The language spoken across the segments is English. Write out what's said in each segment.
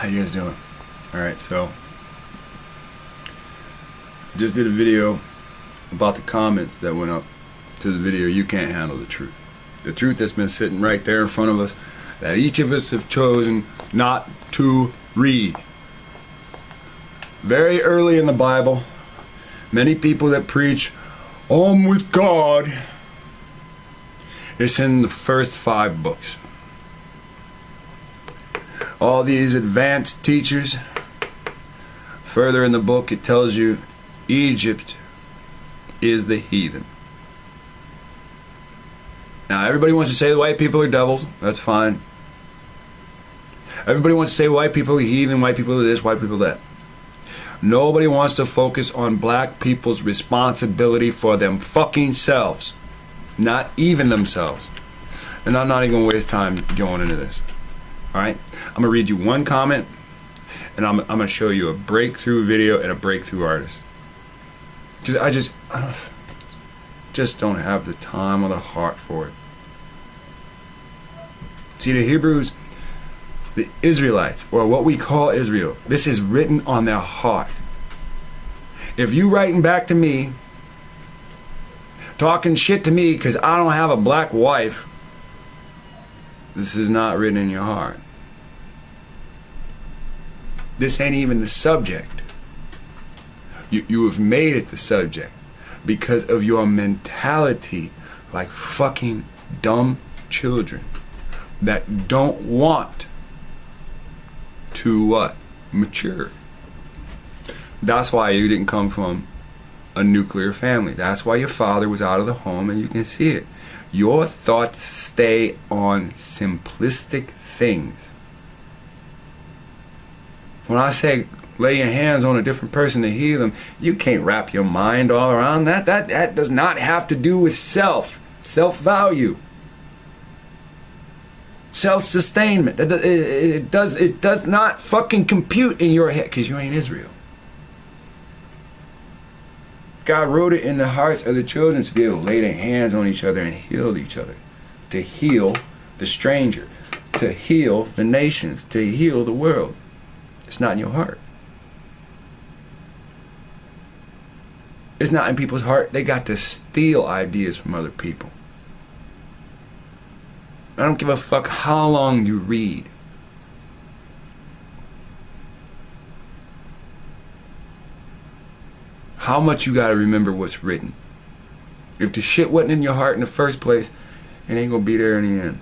How you guys doing? Alright, so I just did a video about the comments that went up to the video, You Can't Handle the Truth. The truth that's been sitting right there in front of us, that each of us have chosen not to read. Very early in the Bible, many people that preach, I'm with God, it's in the first 5 books. All these advanced teachers, further in the book it tells you Egypt is the heathen. Now everybody wants to say the white people are devils. That's fine. Everybody wants to say white people are heathen, white people are this, white people that. Nobody wants to focus on black people's responsibility for them fucking selves. Not even themselves. And I'm not even going to waste time going into this. Alright? I'm going to read you one comment, and I'm going to show you a breakthrough video and a breakthrough artist. Because I just don't have the time or the heart for it. See, the Hebrews, the Israelites, or what we call Israel, this is written on their heart. If you writing back to me, talking shit to me because I don't have a black wife, this is not written in your heart. This ain't even the subject. You have made it the subject because of your mentality like fucking dumb children that don't want to what? Mature. That's why you didn't come from a nuclear family. That's why your father was out of the home, and you can see it. Your thoughts stay on simplistic things. When I say lay your hands on a different person to heal them, you can't wrap your mind all around that. That does not have to do with self-value, self-sustainment. It does not fucking compute in your head because you ain't Israel. God wrote it in the hearts of the children to be able to lay their hands on each other and heal each other, to heal the stranger, to heal the nations, to heal the world. It's not in your heart. It's not in people's heart. They got to steal ideas from other people. I don't give a fuck how long you read. How much you gotta remember what's written. If the shit wasn't in your heart in the first place, it ain't gonna be there in the end.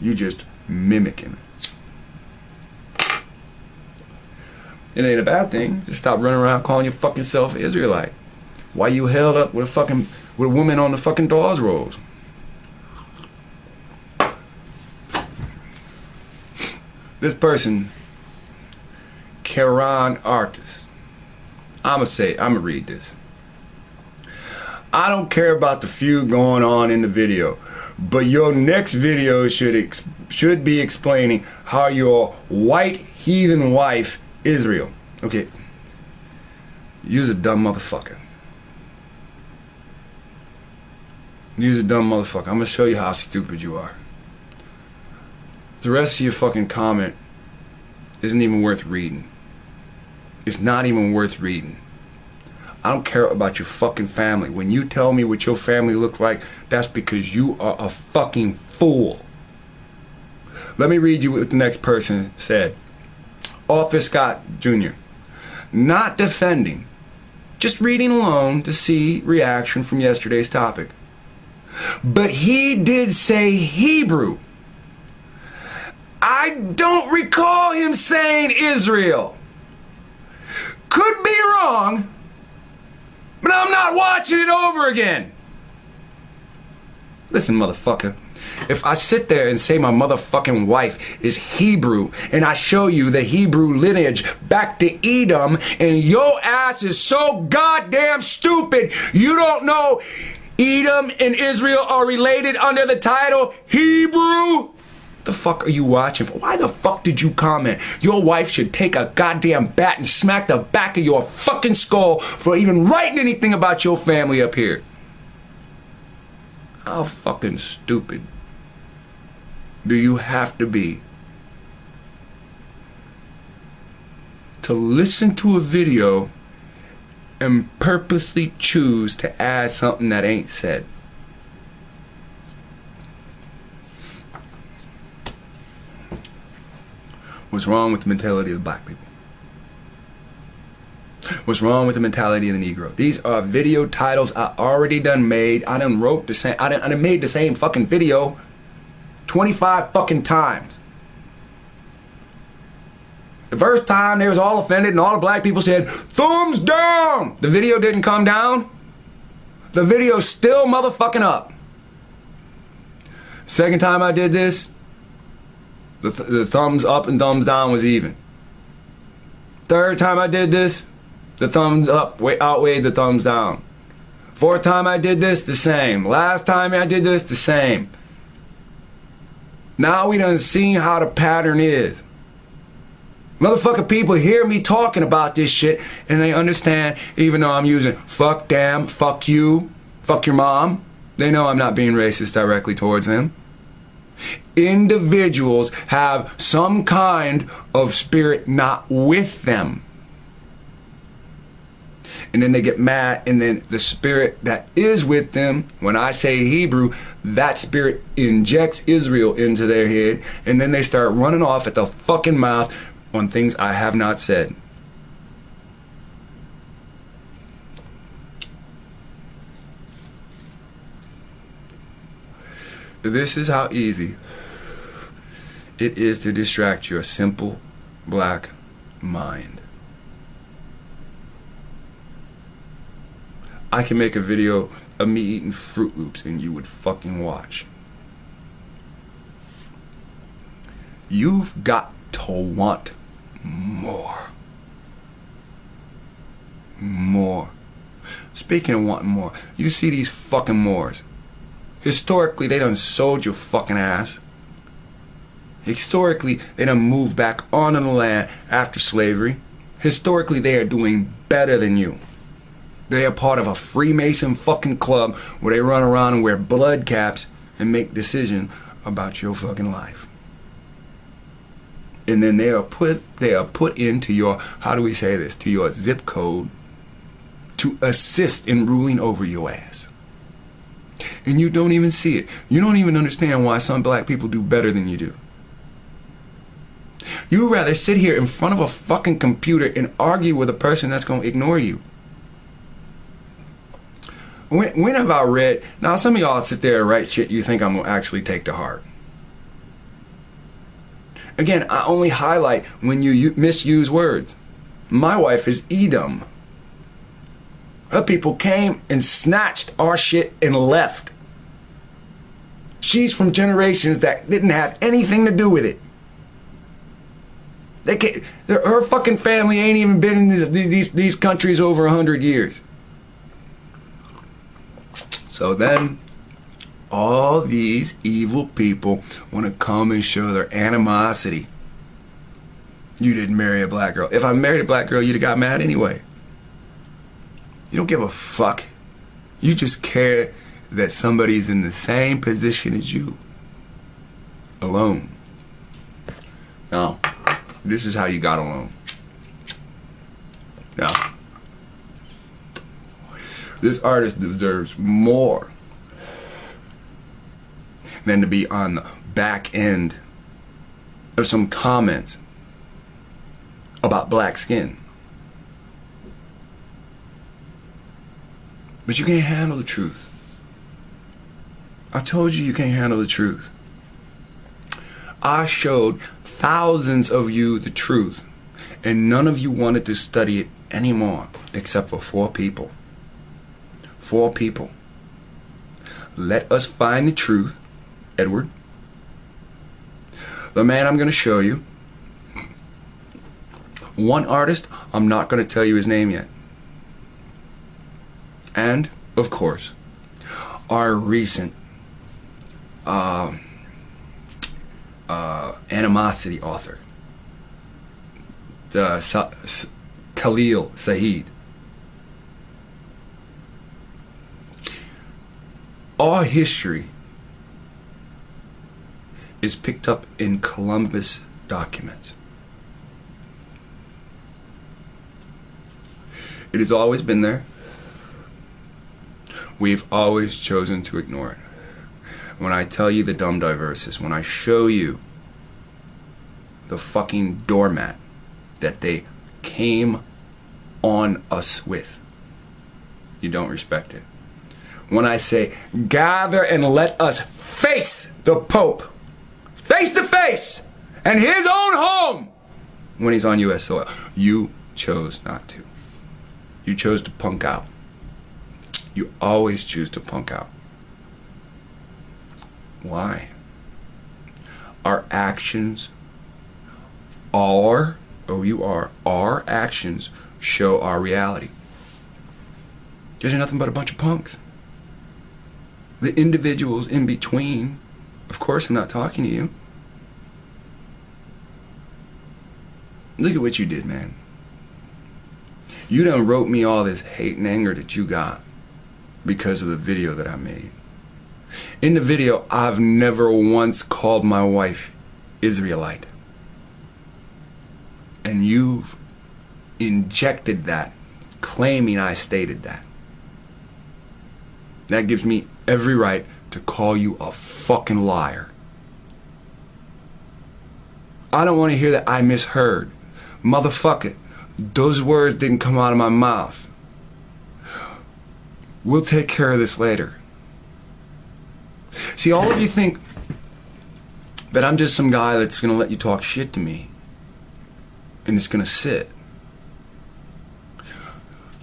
You just mimicking. It ain't a bad thing. Just stop running around calling your fucking self Israelite. Why you held up with a woman on the fucking Dawes rolls? This person, Karan Artist. I'ma read this. I don't care about the feud going on in the video, but your next video should be explaining how your white heathen wife Israel. Okay. You's a dumb motherfucker. You's a dumb motherfucker. I'm gonna show you how stupid you are. The rest of your fucking comment isn't even worth reading. It's not even worth reading. I don't care about your fucking family. When you tell me what your family looks like, that's because you are a fucking fool. Let me read you what the next person said. Arthur Scott Jr. Not defending, just reading alone to see reaction from yesterday's topic. But he did say Hebrew. I don't recall him saying Israel. Could be wrong, but I'm not watching it over again. Listen, motherfucker. If I sit there and say my motherfucking wife is Hebrew and I show you the Hebrew lineage back to Edom and your ass is so goddamn stupid you don't know Edom and Israel are related under the title Hebrew? The fuck are you watching for? Why the fuck did you comment? Your wife should take a goddamn bat and smack the back of your fucking skull for even writing anything about your family up here. How fucking stupid do you have to be to listen to a video and purposely choose to add something that ain't said. What's wrong with the mentality of the black people? What's wrong with the mentality of the Negro? These are video titles I already done made. I done wrote the same. I done made the same fucking video 25 fucking times. The first time they was all offended and all the black people said, thumbs down! The video didn't come down. The video's still motherfucking up. Second time I did this, the thumbs up and thumbs down was even. Third time I did this, the thumbs up outweighed the thumbs down. Fourth time I did this, the same. Last time I did this, the same. Now we done seen how the pattern is. Motherfucking people hear me talking about this shit and they understand, even though I'm using fuck, damn, fuck you, fuck your mom. They know I'm not being racist directly towards them. Individuals have some kind of spirit not with them. And then they get mad, and then the spirit that is with them, when I say Hebrew, that spirit injects Israel into their head, and then they start running off at the fucking mouth on things I have not said. This is how easy it is to distract your simple black mind. I can make a video of me eating Fruit Loops and you would fucking watch. You've got to want more. More. Speaking of wanting more, you see these fucking Moors. Historically, they done sold your fucking ass. Historically, they done moved back onto the land after slavery. Historically, they are doing better than you. They are part of a Freemason fucking club where they run around and wear blood caps and make decisions about your fucking life. And then they are put into your, how do we say this, to your zip code to assist in ruling over your ass. And you don't even see it. You don't even understand why some black people do better than you do. You would rather sit here in front of a fucking computer and argue with a person that's going to ignore you. When have I read, now some of y'all sit there and write shit you think I'm going to actually take to heart. Again, I only highlight when you misuse words. My wife is Edom. Her people came and snatched our shit and left. She's from generations that didn't have anything to do with it. Her fucking family ain't even been in these countries over 100 years. So then, all these evil people want to come and show their animosity. You didn't marry a black girl. If I married a black girl, you'd have got mad anyway. You don't give a fuck. You just care that somebody's in the same position as you. Alone. Now, this is how you got alone. Now, this artist deserves more than to be on the back end of some comments about black skin. But you can't handle the truth. I told you can't handle the truth. I showed thousands of you the truth, and none of you wanted to study it anymore, except for 4 people. 4 people. Let us find the truth, Edward. The man I'm going to show you. One artist, I'm not going to tell you his name yet. And, of course, our recent animosity author, Khalil Saeed. Our history is picked up in Columbus documents. It has always been there. We've always chosen to ignore it. When I tell you the dumb diverses, when I show you the fucking doormat that they came on us with, you don't respect it. When I say, gather and let us face the Pope, face to face, and his own home, when he's on U.S. soil, you chose not to. You chose to punk out. You always choose to punk out. Why? Our actions our actions show our reality. Because you're nothing but a bunch of punks. The individuals in between, of course I'm not talking to you. Look at what you did, man. You done wrote me all this hate and anger that you got because of the video that I made. In the video, I've never once called my wife Israelite. And you've injected that, claiming I stated that. That gives me every right to call you a fucking liar. I don't want to hear that I misheard. Motherfucker, those words didn't come out of my mouth. We'll take care of this later. See, all of you think that I'm just some guy that's going to let you talk shit to me and it's going to sit.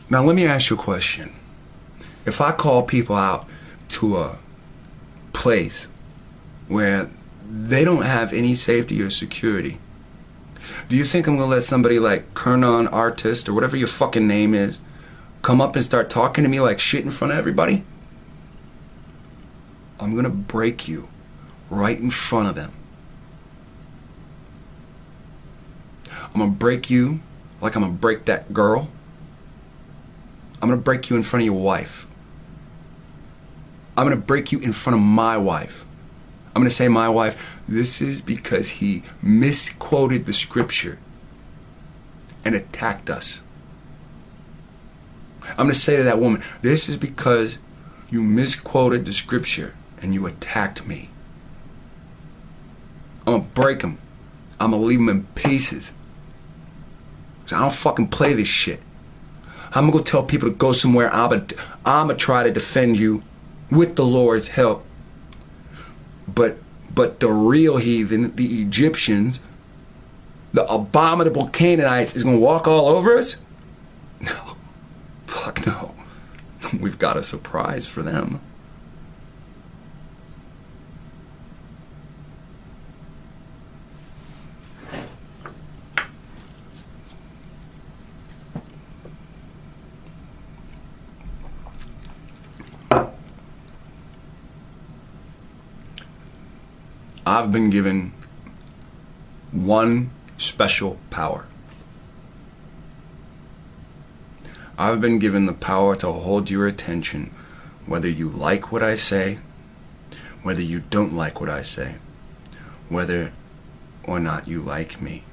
Now let me ask you a question. If I call people out to a place where they don't have any safety or security, do you think I'm going to let somebody like Kernan Artist or whatever your fucking name is come up and start talking to me like shit in front of everybody? I'm going to break you right in front of them. I'm going to break you like I'm going to break that girl. I'm going to break you in front of your wife. I'm going to break you in front of my wife. I'm going to say, my wife, this is because he misquoted the scripture and attacked us. I'm going to say to that woman, this is because you misquoted the scripture and you attacked me. I'm going to break him. I'm going to leave him in pieces. So I don't fucking play this shit. I'm going to go tell people to go somewhere. I'm going to try to defend you with the Lord's help. But the real heathen, the Egyptians, the abominable Canaanites is going to walk all over us? No. Fuck no. We've got a surprise for them. I've been given one special power. I've been given the power to hold your attention, whether you like what I say, whether you don't like what I say, whether or not you like me.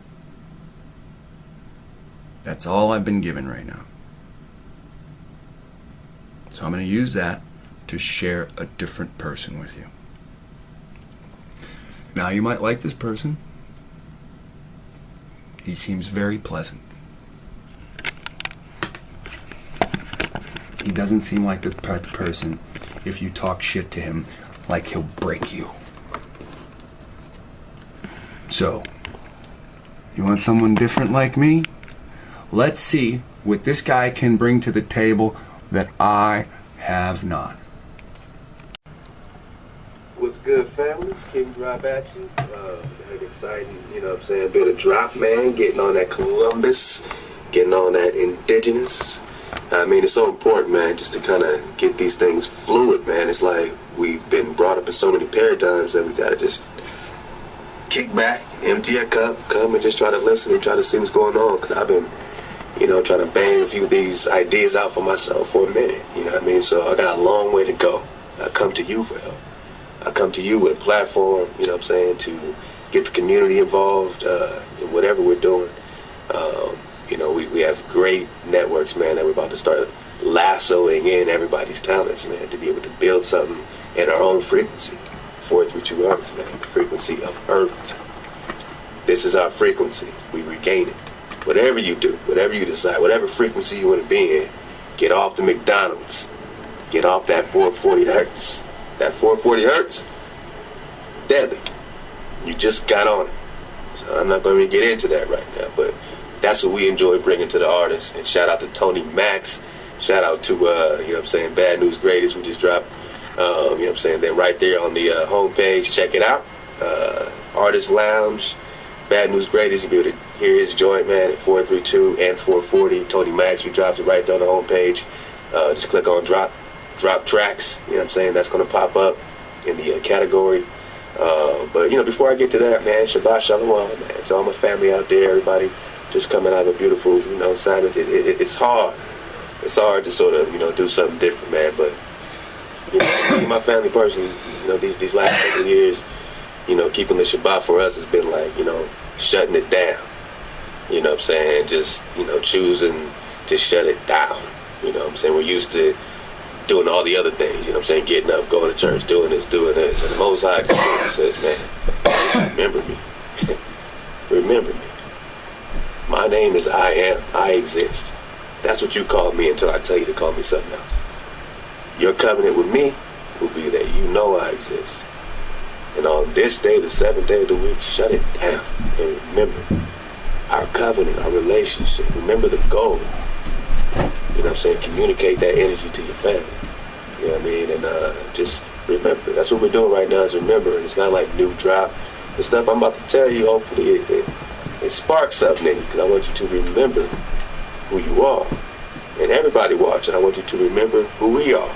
That's all I've been given right now. So I'm going to use that to share a different person with you. Now, you might like this person. He seems very pleasant. He doesn't seem like the type of person, if you talk shit to him, like he'll break you. So, you want someone different like me? Let's see what this guy can bring to the table that I have not. What's good, family? Kingdrop at you. An exciting, you know what I'm saying, bit of drop, man. Getting on that Columbus, getting on that indigenous. I mean, it's so important, man, just to kind of get these things fluid, man. It's like we've been brought up in so many paradigms that we got to just kick back, empty a cup, come and just try to listen and try to see what's going on. Because I've been, you know, trying to bang a few of these ideas out for myself for a minute, you know what I mean? So I got a long way to go. I come to you for help. I come to you with a platform, you know what I'm saying, to get the community involved in whatever we're doing. You know, we have great network networks, man, that we're about to start lassoing in everybody's talents, man, to be able to build something in our own frequency. 432 Hertz, man, the frequency of Earth. This is our frequency. We regain it. Whatever you do, whatever you decide, whatever frequency you want to be in, get off the McDonald's. Get off that 440 Hertz. That 440 Hertz, deadly. You just got on it. So I'm not going to get into that right now, but that's what we enjoy bringing to the artists. And shout out to Tony Max. Shout out to, Bad News Greatest. We just dropped, Then right there on the homepage, check it out. Artist Lounge, Bad News Greatest. You'll be able to hear his joint, man, at 432 and 440. Tony Max, we dropped it right there on the homepage. Just click on drop tracks. That's going to pop up in the category. But before I get to that, man, Shabbat Shalom, man, to all my family out there, everybody just coming out of a beautiful, Sabbath. It's hard. It's hard to sort of, do something different, man. But, me and my family personally, these last couple of years, keeping the Shabbat for us has been like, shutting it down. Just, choosing to shut it down. We're used to doing all the other things, getting up, going to church, doing this. And the Most High says, man, just remember me. Remember me. My name is I Am. I exist. That's what you call me until I tell you to call me something else. Your covenant with me will be that you know I exist. And on this day, the 7th day of the week, shut it down. And remember our covenant, our relationship. Remember the goal. Communicate that energy to your family. And just remember. That's what we're doing right now is remember. And it's not like new drop. The stuff I'm about to tell you, hopefully it sparks something in you. Because I want you to remember who you are. And everybody watching, I want you to remember who we are.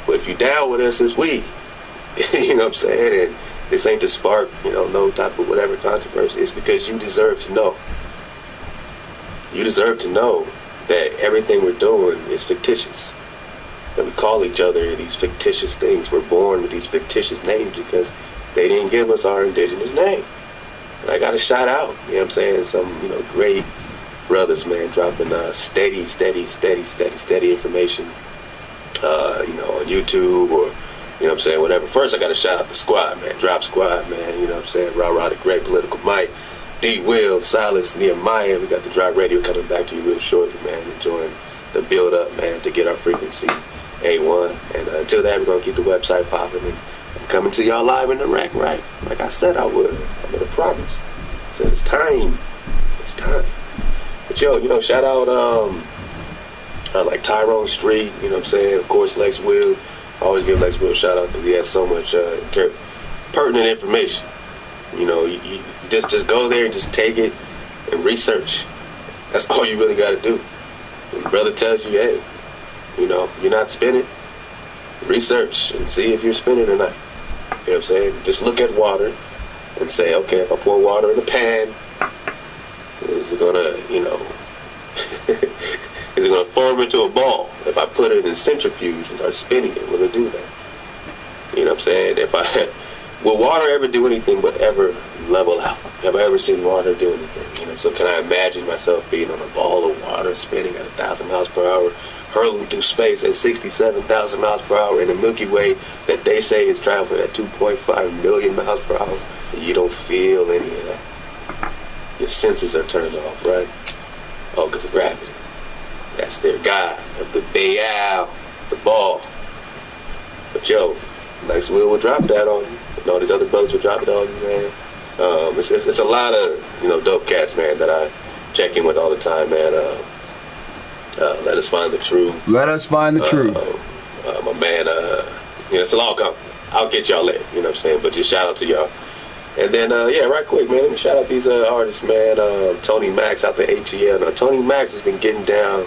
But if you're down with us, it's we. And this ain't to spark, no type of whatever controversy. It's because you deserve to know. You deserve to know that everything we're doing is fictitious. That we call each other these fictitious things. We're born with these fictitious names because they didn't give us our indigenous name. And I got to shout out, some, great brothers, man, dropping steady information, on YouTube or, whatever. First, I got to shout out the squad, man. Drop Squad, man, Rah, the great political might. D-Will, Silas, Nehemiah. We got the Drop Radio coming back to you real shortly, man. Enjoying the build-up, man, to get our frequency A1. And until that, we're going to keep the website popping. And I'm coming to y'all live in the rack, right? Like I said I would. I made a promise. I said it's time. It's time. But yo, shout out like Tyrone Street, of course lexwill. I always give lexwill a shout out because he has so much pertinent information. You just go there and just take it and research. That's all you really got to do. When the brother tells you, hey, you're not spinning, research and see if you're spinning or not. Just look at water and say, okay, if I pour water in a pan, is it gonna, is it gonna form into a ball? If I put it in a centrifuge and start spinning it, will it do that? Will water ever do anything but ever level out? Have I ever seen water do anything? So can I imagine myself being on a ball of water spinning at 1,000 miles per hour, hurling through space at 67,000 miles per hour in the Milky Way that they say is traveling at 2.5 million miles per hour? And you don't feel any of that. Your senses are turned off, right? Oh, because of gravity. That's their god of the Baal, the ball. But yo, lexwill will drop that on you. And all these other brothers will drop it on you, man. It's a lot of, dope cats, man, that I check in with all the time, man. Let us find the truth. Let us find the truth. My man, it's all come. I'll get y'all later, But just shout out to y'all. And then, right quick, man, let me shout out these artists, man. Tony Max out the ATL. Now, Tony Max has been getting down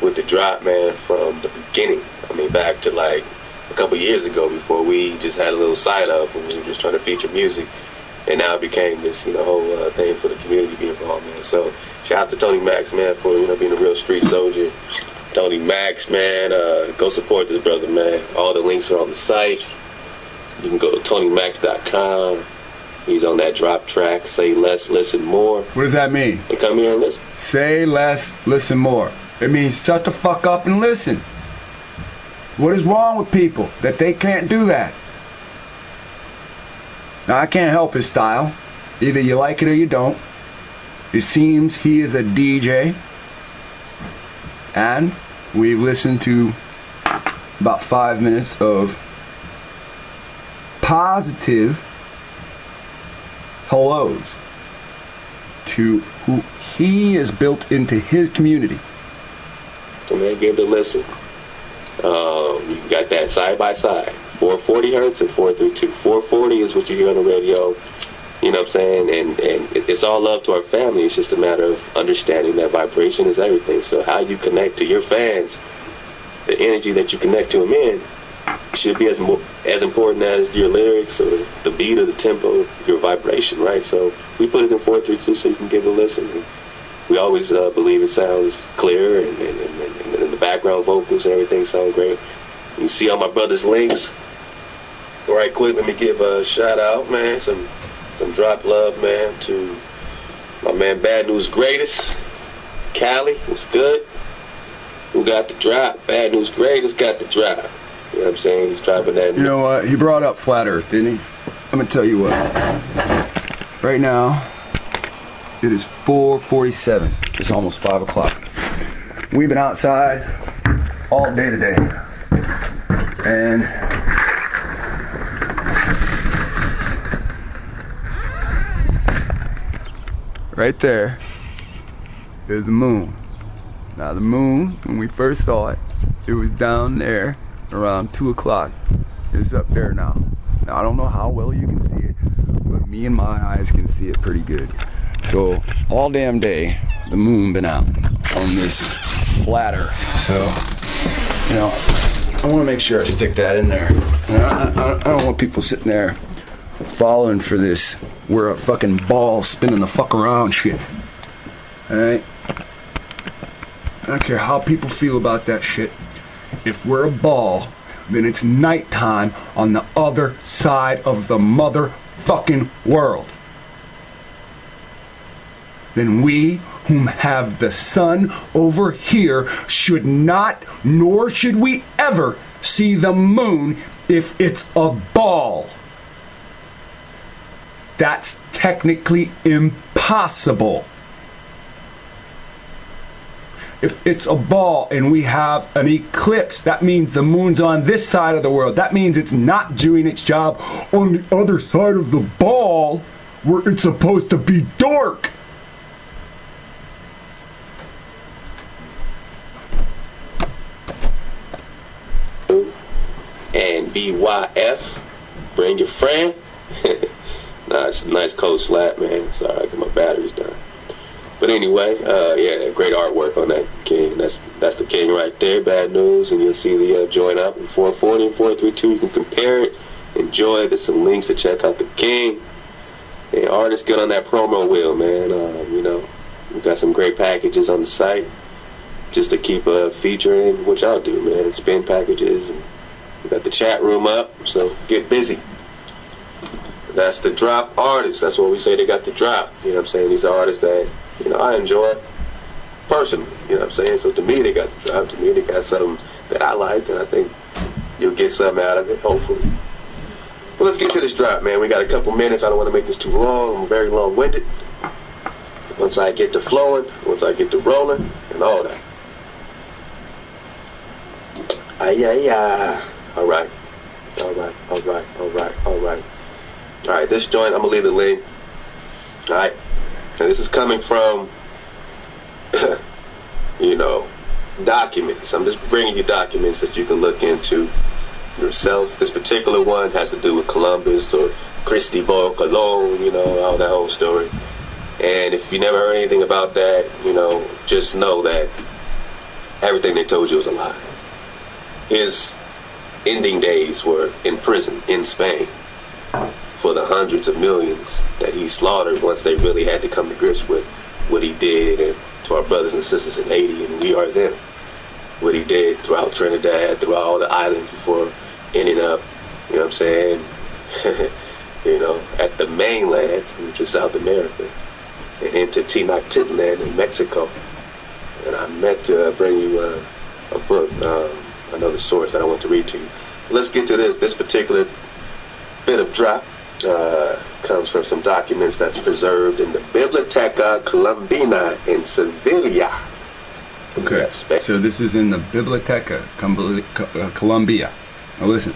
with the drop, man, from the beginning. Back to like a couple years ago before we just had a little side up and we were just trying to feature music. And now it became this, whole thing for the community to be involved, man. So shout out to Tony Max, man, for, being a real street soldier. Tony Max, man, go support this brother, man. All the links are on the site. You can go to TonyMax.com. He's on that drop track, Say Less, Listen More. What does that mean? And come here and listen. Say less, listen more. It means shut the fuck up and listen. What is wrong with people that they can't do that? Now, I can't help his style. Either you like it or you don't. It seems he is a DJ. And we've listened to about 5 minutes of positive hellos to who he has built into his community. So man, give it a listen. You got that side by side, 440 hertz and 432. 440 is what you hear on the radio. You know what I'm saying? And it's all love to our family. It's just a matter of understanding that vibration is everything. So how you connect to your fans, the energy that you connect to them in, should be as important as your lyrics or the beat or the tempo, your vibration, right? So we put it in 432 so you can give it a listen. And we always believe it sounds clear and the background vocals and everything sound great. You see all my brothers' links. All right, quick, let me give a shout out, man. Some drop love, man, to my man Bad News Greatest. Cali, what's good? Who got the drop? Bad News Greatest got the drop. You know what I'm saying? He's dropping that. You know what? He brought up Flat Earth, didn't he? I'm going to tell you what. Right now, it is 4:47. It's almost 5 o'clock. We've been outside all day today. And right there is the moon. Now the moon, when we first saw it, it was down there around 2 o'clock. It's up there now. Now I don't know how well you can see it, but me and my eyes can see it pretty good. So all damn day, the moon been out on this flat Earth. So, you know, I want to make sure I stick that in there. And I don't want people sitting there falling for this. We're a fucking ball spinning the fuck around shit. Alright? I don't care how people feel about that shit. If we're a ball, then it's nighttime on the other side of the motherfucking world. Then we, whom have the sun over here, should not, nor should we ever, see the moon if it's a ball. That's technically impossible. If it's a ball and we have an eclipse, that means the moon's on this side of the world. That means it's not doing its job on the other side of the ball where it's supposed to be dark. And BYF, bring your friend. Nah, it's a nice cold slap, man. Sorry, I got my batteries done. But anyway, yeah, great artwork on that king. That's the king right there. Bad News, and you'll see the join up in 440 and 432. You can compare it, enjoy. There's some links to check out the king. And artists get on that promo wheel, man. You know, we got some great packages on the site just to keep featuring what y'all do, man. Spin packages. And we got the chat room up, so get busy. That's the drop artists. That's what we say, they got the drop. You know what I'm saying? These are artists that, you know, I enjoy personally. You know what I'm saying? So to me, they got the drop. To me, they got something that I like, and I think you'll get something out of it, hopefully. But let's get to this drop, man. We got a couple minutes. I don't want to make this too long. I'm very long-winded. Once I get to flowing, once I get to rolling, and all that. All right. All right, this joint, I'm going to leave the link. All right. And this is coming from, you know, documents. I'm just bringing you documents that you can look into yourself. This particular one has to do with Columbus or Cristobal Colon, you know, all that whole story. And if you never heard anything about that, you know, just know that everything they told you was a lie. His ending days were in prison in Spain for the hundreds of millions that he slaughtered once they really had to come to grips with what he did, and to our brothers and sisters in Haiti, and we are them. What he did throughout Trinidad, throughout all the islands before ending up, you know what I'm saying, you know, at the mainland, which is South America, and into Tenochtitlan in Mexico. And I meant to bring you a book, another source that I want to read to you. Let's get to this. This particular bit of drop comes from some documents that's preserved in the Biblioteca Colombina in Sevilla. Okay, so this is in the Biblioteca Colombia. Now listen.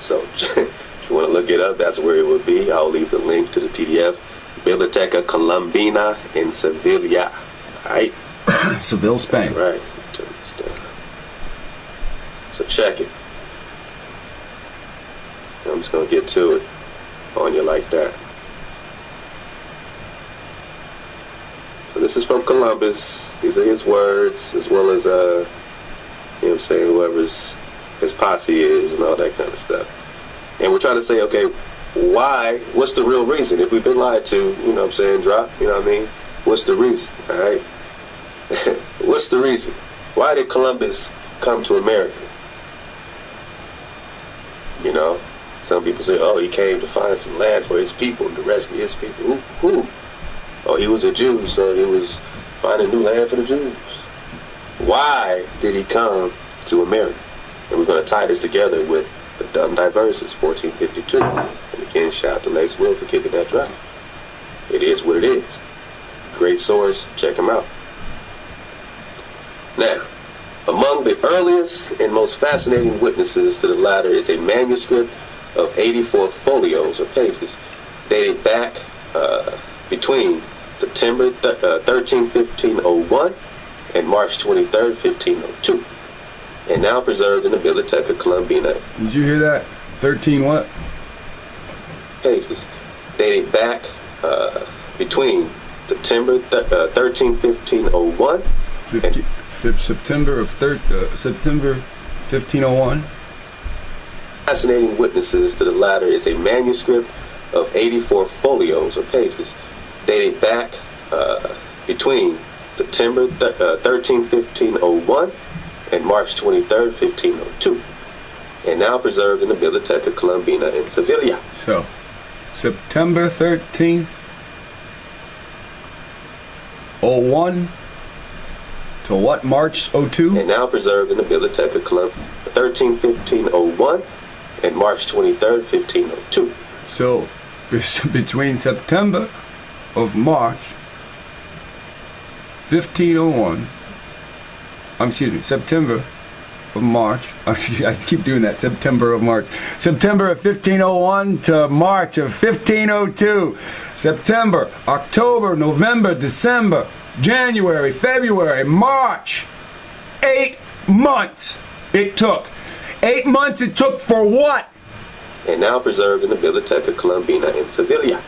So if you want to look it up, that's where it would be. I'll leave the link to the PDF. Biblioteca Colombina in Sevilla. All right. Seville, Spain. All right. So check it. I'm just going to get to it on you like that. So this is from Columbus. These are his words, as well as, you know what I'm saying, whoever's his posse is and all that kind of stuff. And we're trying to say, okay, why? What's the real reason? If we've been lied to, you know what I'm saying, drop, you know what I mean? What's the reason, all right? What's the reason? Why did Columbus come to America? You know, some people say, oh, he came to find some land for his people and to rescue his people. Who? Oh, he was a Jew, so he was finding new land for the Jews. Why did he come to America? And we're going to tie this together with the Dumb Diverses, 1452. And again, shout out to lexwill for kicking that drop. It is what it is. Great source. Check him out. Now, among the earliest and most fascinating witnesses to the latter is a manuscript of 84 folios or pages dating back between September 13, 1501 and March 23, 1502, and now preserved in the Biblioteca Colombina. Did you hear that? 13 what? Pages dating back between September 13, 1501 September 1501. Fascinating witnesses to the latter is a manuscript of 84 folios or pages dating back between September 13, 1501 and March 23, 1502, and now preserved in the Biblioteca Colombina in Sevilla. So, September 13th, 01 to what, March 02? And now preserved in the Biblioteca Colombina 13, 1501 and March 23, 1502. So, between September of March 1501, September of March, I keep doing that, September of March, September of 1501 to March of 1502, September, October, November, December, January, February, March, 8 months it took. 8 months it took for what? And now preserved in the Biblioteca Colombina in Sevilla.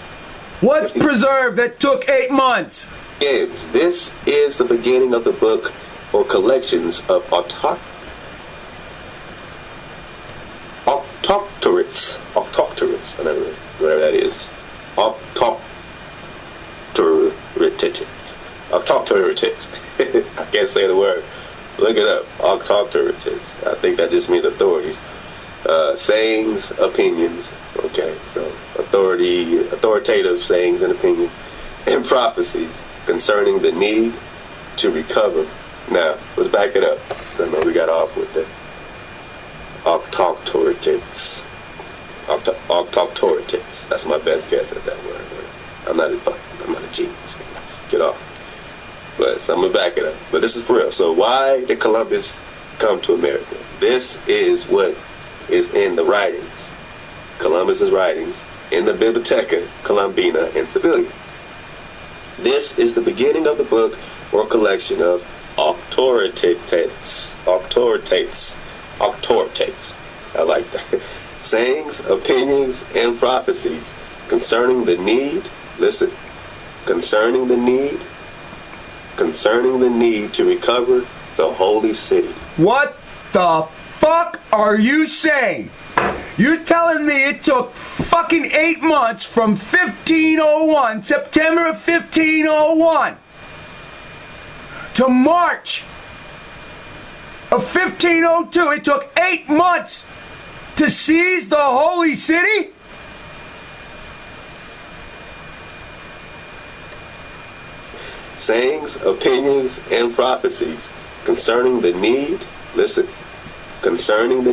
What's preserved that took 8 months? This is the beginning of the book or collections of octoctorates, whatever that is. Octoctorates. I can't say the word. Look it up. Octoctorates. I think that just means authorities. Sayings, opinions. Okay, so authoritative sayings and opinions, and prophecies concerning the need to recover. Now, let's back it up. I know we got off with the octoctorates. Octoctorates. That's my best guess at that word. I'm not a genius. Get off. But so I'm gonna back it up. But this is for real. So why did Columbus come to America? This is what is in the writings, Columbus's writings, in the Biblioteca Colombina in Sevilla. This is the beginning of the book or collection of octoctorates. I like that. Sayings, opinions, and prophecies concerning the need. Listen, concerning the need to recover the holy city. What the fuck are you saying? You're telling me it took fucking 8 months from 1501, September of 1501, to March of 1502. It took 8 months to seize the holy city? sayings, opinions, and prophecies concerning the need, listen, concerning the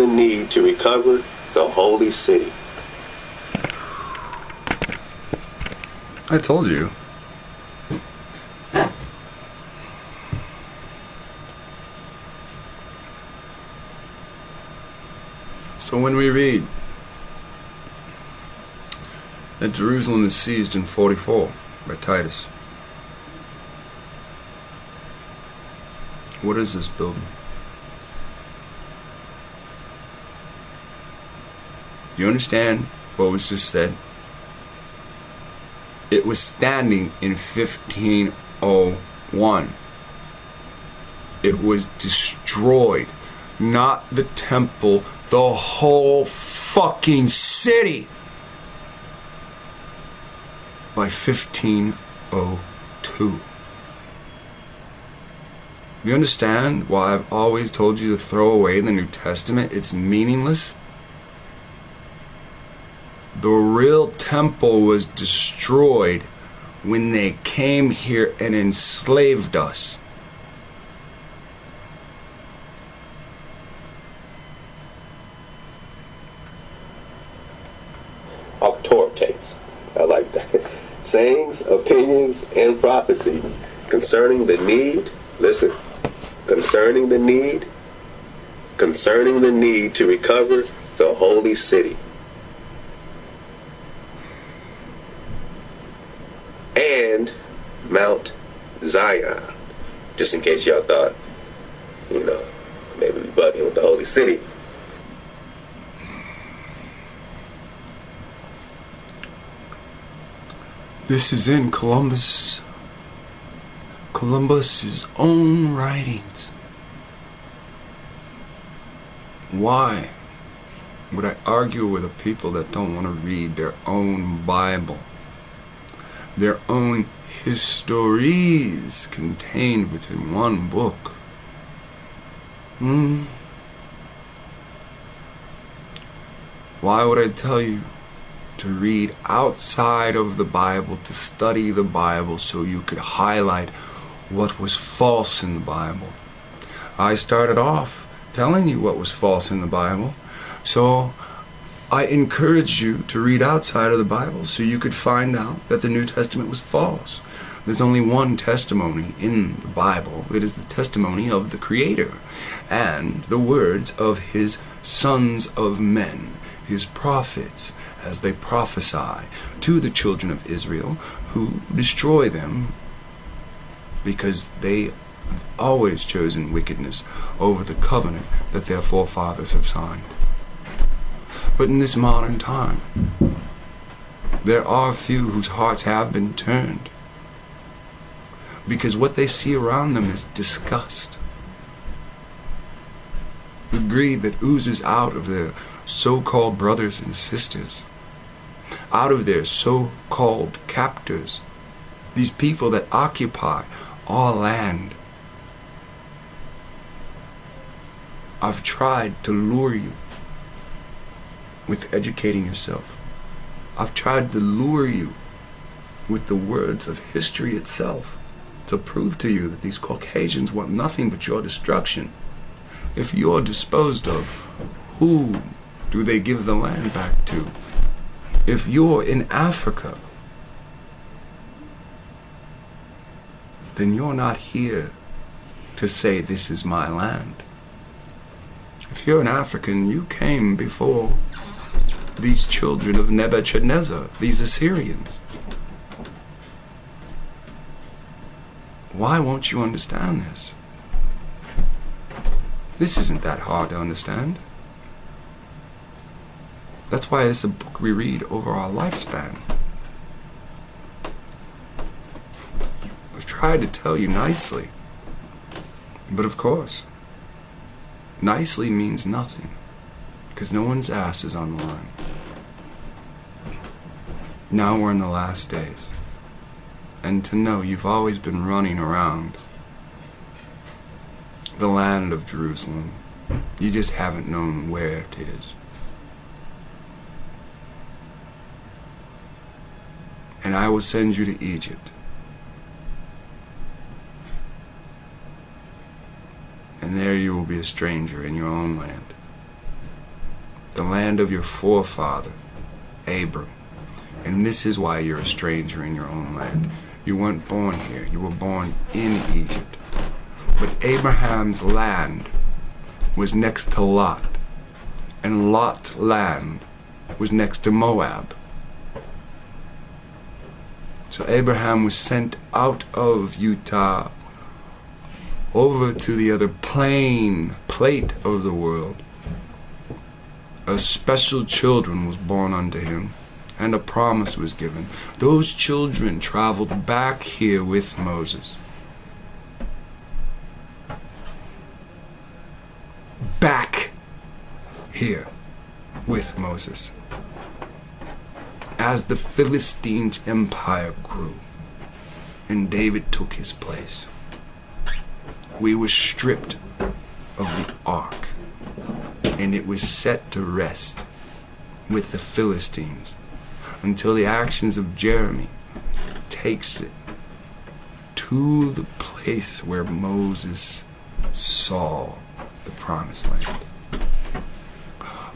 need to recover the holy city. I told you. So when we read that Jerusalem is seized in 44 by Titus, what is this building? You understand what was just said? It was standing in 1501. It was destroyed. Not the temple, the whole fucking city. By 1502. You understand why I've always told you to throw away the New Testament? It's meaningless. The real temple was destroyed when they came here and enslaved us. Authoritates. I like that. Sayings, opinions, and prophecies concerning the need, listen, concerning the need to recover the holy city. And Mount Zion. Just in case y'all thought, maybe we bugging with the holy city. This is in Columbus's own writings. Why would I argue with a people that don't want to read their own Bible? Their own histories contained within one book. Why would I tell you to read outside of the Bible, to study the Bible so you could highlight what was false in the Bible? I started off telling you what was false in the Bible, so I encourage you to read outside of the Bible so you could find out that the New Testament was false. There's only one testimony in the Bible. It is the testimony of the Creator and the words of His sons of men, His prophets, as they prophesy to the children of Israel who destroy them because they have always chosen wickedness over the covenant that their forefathers have signed. But in this modern time, there are few whose hearts have been turned because what they see around them is disgust. The greed that oozes out of their so-called brothers and sisters, out of their so-called captors, these people that occupy our land. I've tried to lure you with educating yourself. I've tried to lure you with the words of history itself to prove to you that these Caucasians want nothing but your destruction. If you're disposed of, who do they give the land back to? If you're in Africa, then you're not here to say this is my land. If you're an African, you came before these children of Nebuchadnezzar, these Assyrians. Why won't you understand this? This isn't that hard to understand. That's why it's a book we read over our lifespan. I've tried to tell you nicely, but of course, nicely means nothing, because no one's ass is on the line. Now we're in the last days, and to know you've always been running around the land of Jerusalem, you just haven't known where it is. and I will send you to Egypt. And there you will be a stranger in your own land, the land of your forefather, Abram. And this is why you're a stranger in your own land. You weren't born here. You were born in Egypt. But Abraham's land was next to Lot, and Lot's land was next to Moab. So Abraham was sent out of Utah over to the other plate of the world. A special children was born unto him, and a promise was given. Those children traveled back here with Moses. Back here with Moses. As the Philistines' empire grew, and David took his place, we were stripped of the ark, and it was set to rest with the Philistines until the actions of Jeremy takes it to the place where Moses saw the promised land.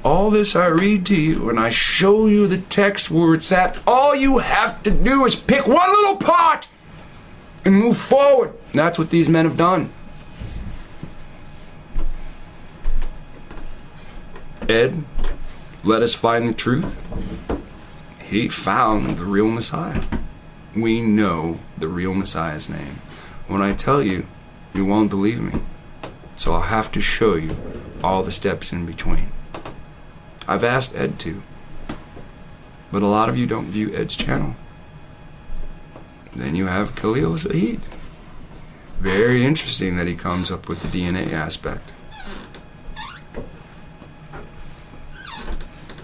All this I read to you, and I show you the text where it's at. All you have to do is pick one little part and move forward. And that's what these men have done. Ed, let us find the truth. He found the real Messiah. We know the real Messiah's name. When I tell you, you won't believe me. So I'll have to show you all the steps in between. I've asked Ed to, but a lot of you don't view Ed's channel. Then you have Khalil Saeed. Very interesting that he comes up with the DNA aspect.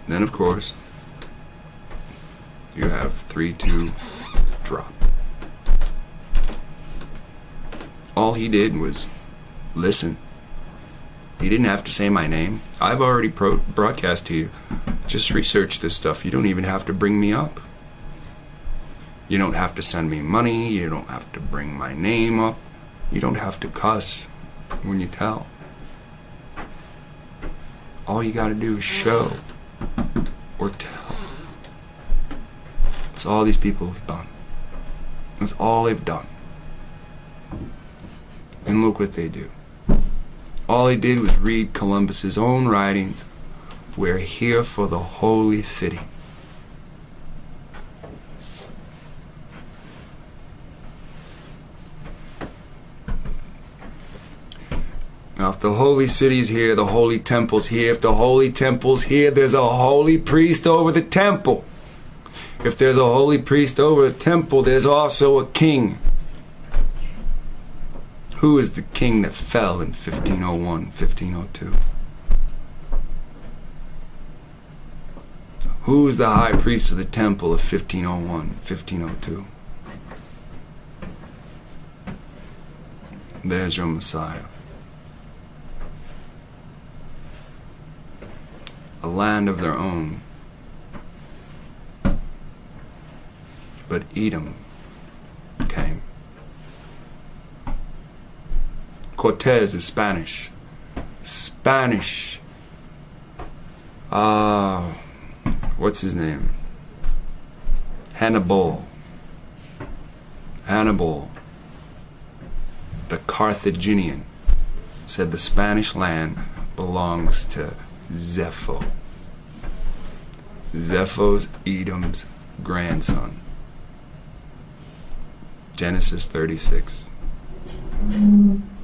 Then, of course, you have 3-2 drop. All he did was listen. He didn't have to say my name. I've already broadcast to you. Just research this stuff. You don't even have to bring me up. You don't have to send me money. You don't have to bring my name up. You don't have to cuss when you tell. All you gotta do is show or tell. That's all these people have done. That's all they've done. And look what they do. All he did was read Columbus's own writings. We're here for the holy city. Now, if the holy city's here, the holy temple's here. If the holy temple's here, there's a holy priest over the temple. If there's a holy priest over the temple, there's also a king. Who is the king that fell in 1501, 1502? Who is the high priest of the temple of 1501, 1502? There's your Messiah. A land of their own. But Edom came. Cortez is Spanish. Spanish. What's his name? Hannibal. Hannibal, the Carthaginian, said the Spanish land belongs to Zepho. Zepho's Edom's grandson. Genesis 36.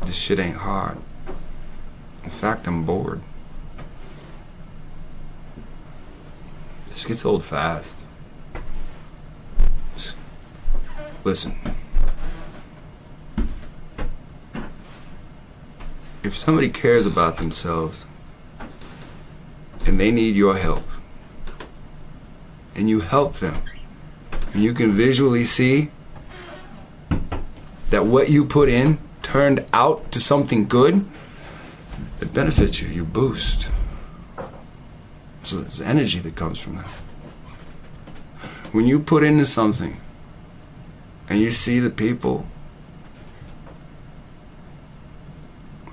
This shit ain't hard. In fact, I'm bored. This gets old fast. Listen. If somebody cares about themselves and they need your help, and you help them, and you can visually see that what you put in turned out to something good, it benefits you. You boost. So there's energy that comes from that. When you put into something and you see the people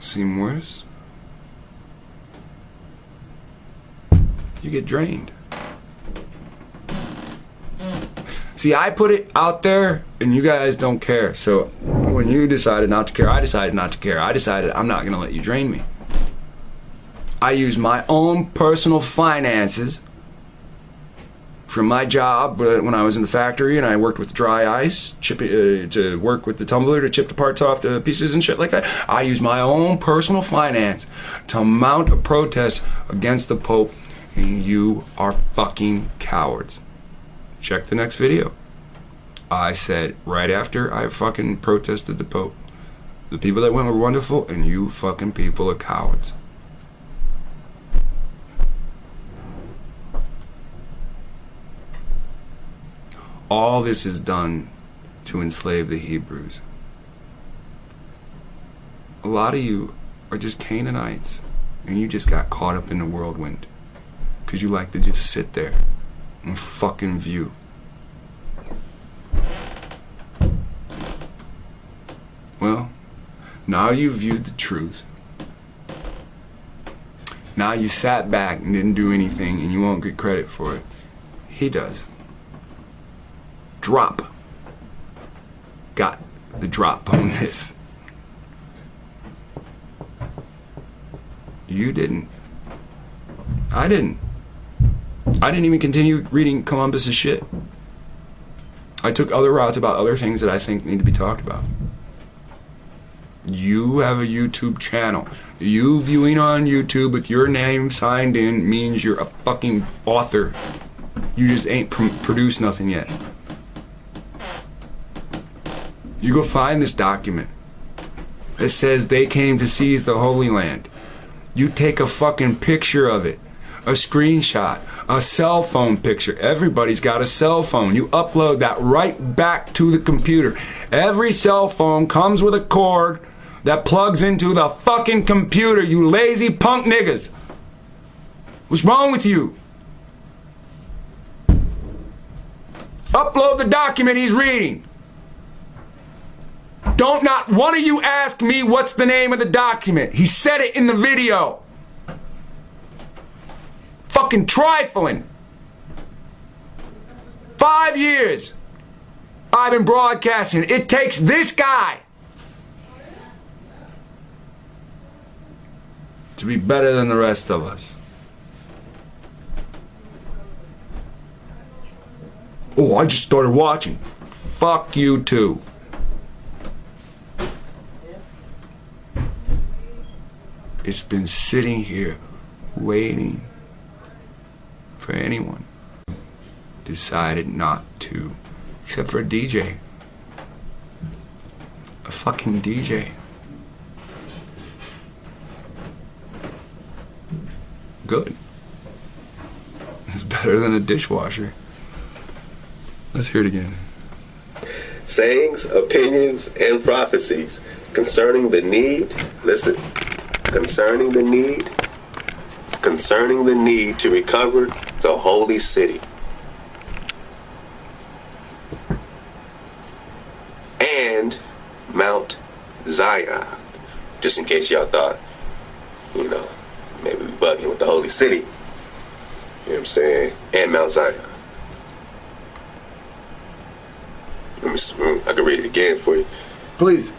seem worse, you get drained. See, I put it out there and you guys don't care. So when you decided not to care, I decided not to care. I decided I'm not going to let you drain me. I use my own personal finances from my job when I was in the factory and I worked with dry ice, to work with the tumbler to chip the parts off to pieces and shit like that. I use my own personal finance to mount a protest against the Pope, and you are fucking cowards. Check the next video. I said right after I fucking protested the Pope, the people that went were wonderful and you fucking people are cowards. All this is done to enslave the Hebrews. A lot of you are just Canaanites and you just got caught up in the whirlwind because you like to just sit there and fucking view. Well, now you viewed the truth. Now you sat back and didn't do anything and you won't get credit for it. He does. Drop. Got the drop on this. You didn't. I didn't. I didn't even continue reading Columbus's shit. I took other routes about other things that I think need to be talked about. You have a YouTube channel. You viewing on YouTube with your name signed in means you're a fucking author. You just ain't produced nothing yet. You go find this document that says they came to seize the Holy Land. You take a fucking picture of it, a screenshot, a cell phone picture. Everybody's got a cell phone. You upload that right back to the computer. Every cell phone comes with a cord that plugs into the fucking computer, you lazy punk niggas. What's wrong with you? Upload the document he's reading. Don't not one of you ask me what's the name of the document. He said it in the video. Fucking trifling. 5 years I've been broadcasting. It takes this guy to be better than the rest of us. Oh, I just started watching. Fuck you too. It's been sitting here waiting for anyone. Decided not to. Except for a DJ. A fucking DJ. Good. It's better than a dishwasher. Let's hear it again. Sayings, opinions, and prophecies concerning the need, listen, concerning the need to recover the holy city and Mount Zion. Just in case y'all thought, maybe we bugging with the holy city. You know what I'm saying? And Mount Zion. I can read it again for you. Please.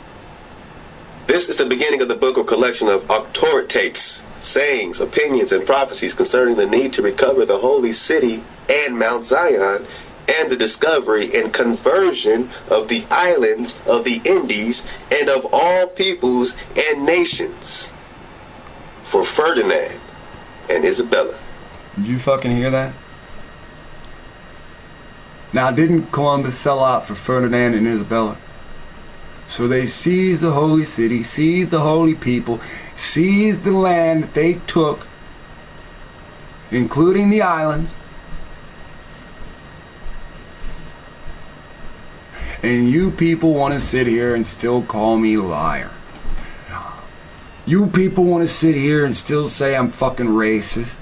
This is the beginning of the book or collection of authoritates, sayings, opinions, and prophecies concerning the need to recover the holy city and Mount Zion, and the discovery and conversion of the islands of the Indies and of all peoples and nations. For Ferdinand and Isabella. Did you fucking hear that? Now, didn't Columbus sell out for Ferdinand and Isabella? So they seized the holy city, seized the holy people, seized the land that they took, including the islands. And you people want to sit here and still call me a liar. You people want to sit here and still say I'm fucking racist.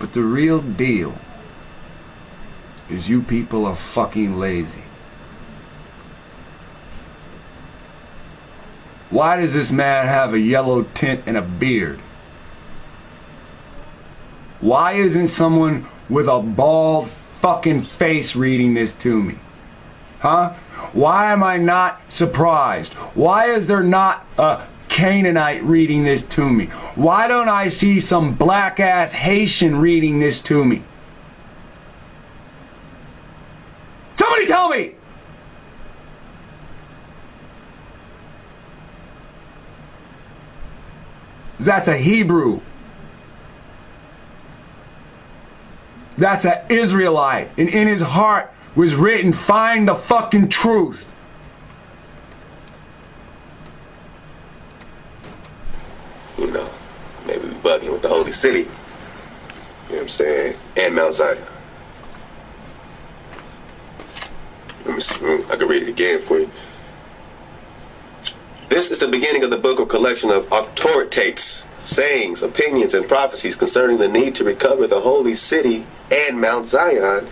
But the real deal is you people are fucking lazy. Why does this man have a yellow tint and a beard? Why isn't someone with a bald fucking face reading this to me? Huh? Why am I not surprised? Why is there not a Canaanite reading this to me? Why don't I see some black ass Haitian reading this to me? Somebody tell me! That's a Hebrew. That's an Israelite. And in his heart was written, find the fucking truth. You know, maybe we bugging with the Holy City. You know what I'm saying? And Mount Zion. Let me see. I can read it again for you. This is the beginning of the book or collection of authoritates, sayings, opinions, and prophecies concerning the need to recover the holy city and Mount Zion,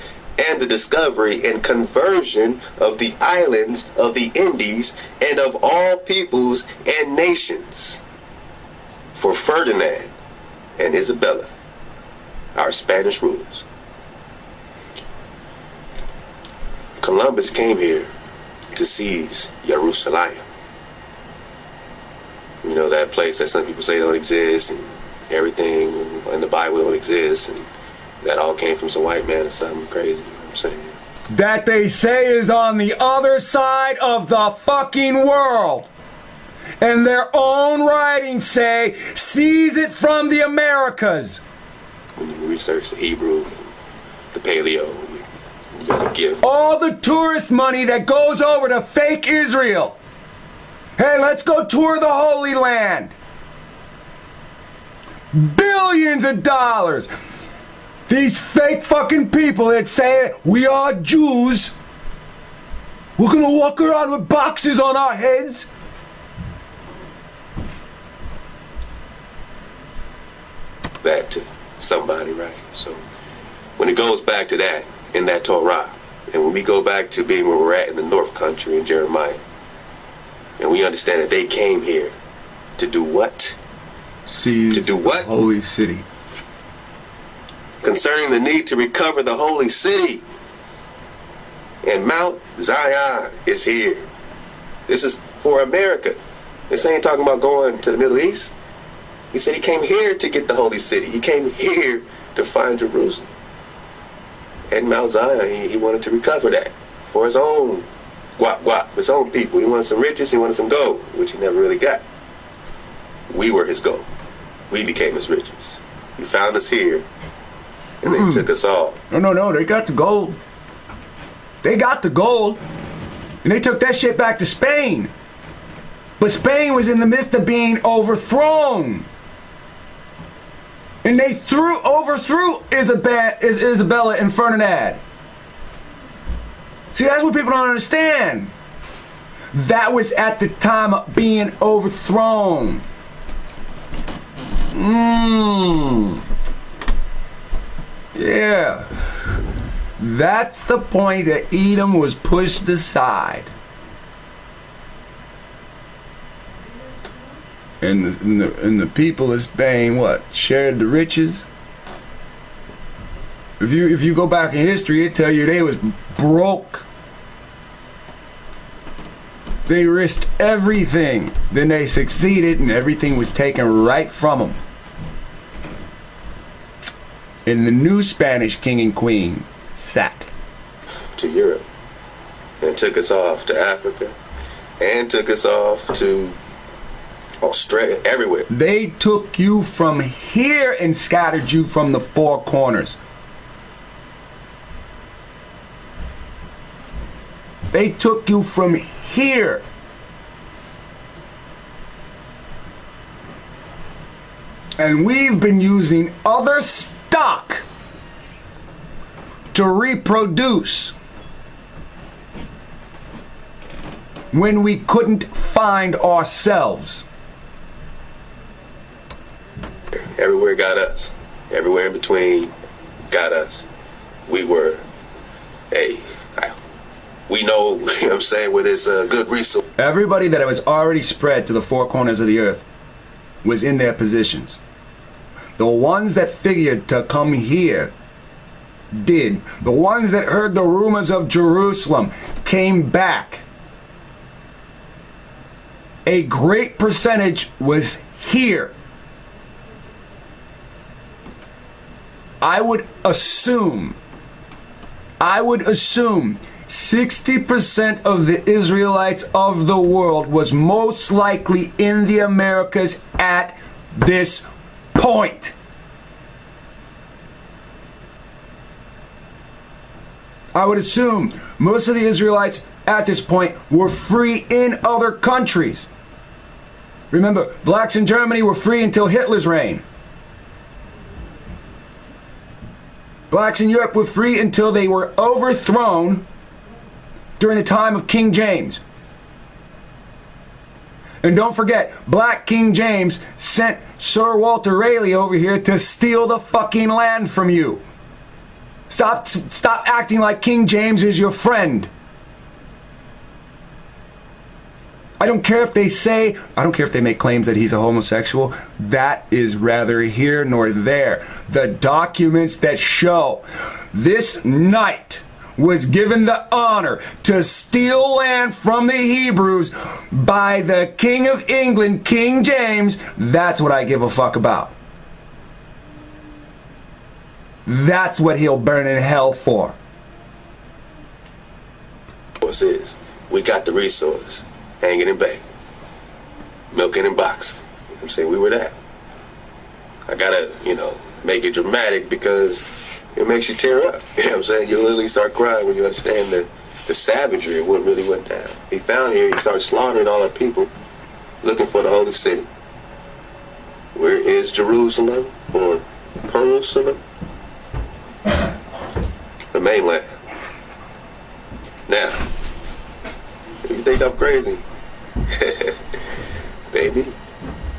and the discovery and conversion of the islands of the Indies and of all peoples and nations. For Ferdinand and Isabella, our Spanish rulers. Columbus came here to seize Jerusalem. You know, that place that some people say don't exist, and everything in the Bible don't exist, and that all came from some white man or something crazy, you know what I'm saying? That they say is on the other side of the fucking world. And their own writings say, seize it from the Americas. When you research the Hebrew, the Paleo, you gotta give all the tourist money that goes over to fake Israel. Hey, let's go tour the Holy Land. Billions of dollars. These fake fucking people that say we are Jews. We're gonna walk around with boxes on our heads. Back to somebody, right? So when it goes back to that in that Torah, and when we go back to being where we're at in the North Country in Jeremiah, and we understand that they came here to do what? Seize to do what? The holy city. Concerning the need to recover the holy city, and Mount Zion is here. This is for America. This ain't talking about going to the Middle East. He said he came here to get the holy city. He came here to find Jerusalem. And Mount Zion, he wanted to recover that for his own his own people. He wanted some riches, he wanted some gold, which he never really got. We were his gold. We became his riches. He found us here, and they took us all. No, they got the gold. They got the gold, and they took that shit back to Spain. But Spain was in the midst of being overthrown. And they overthrew Isabella and Ferdinand. See, that's what people don't understand. That was at the time of being overthrown. Yeah. That's the point that Edom was pushed aside. And the people of Spain, shared the riches? If you go back in history, it tell you they was broke. They risked everything. Then they succeeded, and everything was taken right from them. And the new Spanish king and queen sat to Europe, and took us off to Africa, and took us off to Australia, everywhere. They took you from here and scattered you from the four corners. They took you from here. And we've been using other stock to reproduce when we couldn't find ourselves. Everywhere got us. Everywhere in between. got us. We were we know, you know what I'm saying, with this good resource. Everybody that was already spread to the four corners of the earth was in their positions. The ones that figured to come here did. The ones that heard the rumors of Jerusalem came back. A great percentage was here. I would assume 60% of the Israelites of the world was most likely in the Americas at this point. I would assume most of the Israelites at this point were free in other countries. Remember, blacks in Germany were free until Hitler's reign. Blacks in Europe were free until they were overthrown during the time of King James. And don't forget, Black King James sent Sir Walter Raleigh over here to steal the fucking land from you. Stop acting like King James is your friend. I don't care if they make claims that he's a homosexual. That is rather here nor there. The documents that show this knight was given the honor to steal land from the Hebrews by the King of England, King James. That's what I give a fuck about. That's what he'll burn in hell for. Is we got the resource, hanging in bank, milking in box. You know what I'm saying, we were that. I gotta, make it dramatic because it makes you tear up. You know what I'm saying? You literally start crying when you understand the savagery of what really went down. He found here, he started slaughtering all our people, looking for the holy city. Where is Jerusalem or Jerusalem? The mainland. Now, you think I'm crazy? Baby,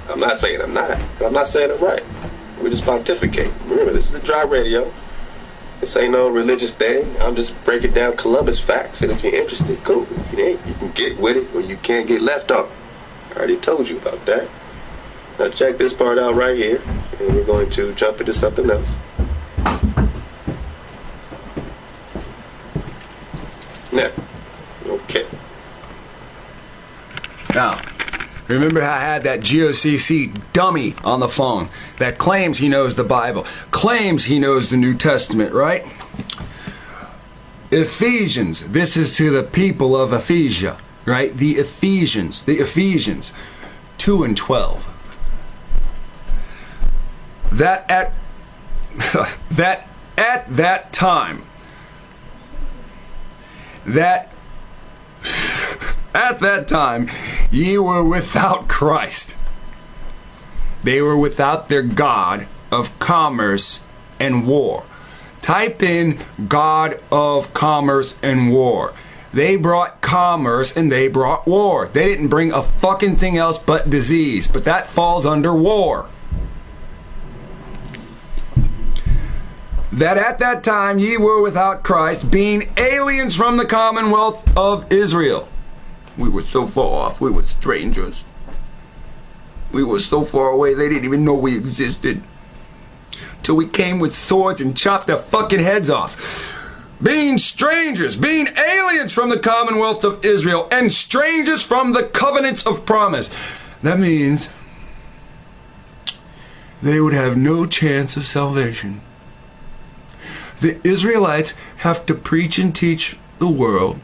I'm not saying I'm not. I'm not saying I'm right. We just pontificate. Remember, this is the dry radio. This ain't no religious thing. I'm just breaking down Columbus facts. And if you're interested, cool. If you ain't, you can get with it or you can't get left on. I already told you about that. Now check this part out right here. And we're going to jump into something else. Now, okay. Now, remember how I had that GOCC dummy on the phone that claims he knows the Bible, claims he knows the New Testament, right? Ephesians, this is to the people of Ephesia, right? The Ephesians, 2 and 12. That at that time, at that time, ye were without Christ. They were without their God of commerce and war. Type in God of commerce and war. They brought commerce and they brought war. They didn't bring a fucking thing else but disease. But that falls under war. That at that time ye were without Christ, being aliens from the commonwealth of Israel. We were so far off, we were strangers. We were so far away, they didn't even know we existed. Till we came with swords and chopped their fucking heads off. Being strangers, being aliens from the commonwealth of Israel, and strangers from the covenants of promise. That means they would have no chance of salvation. The Israelites have to preach and teach the world,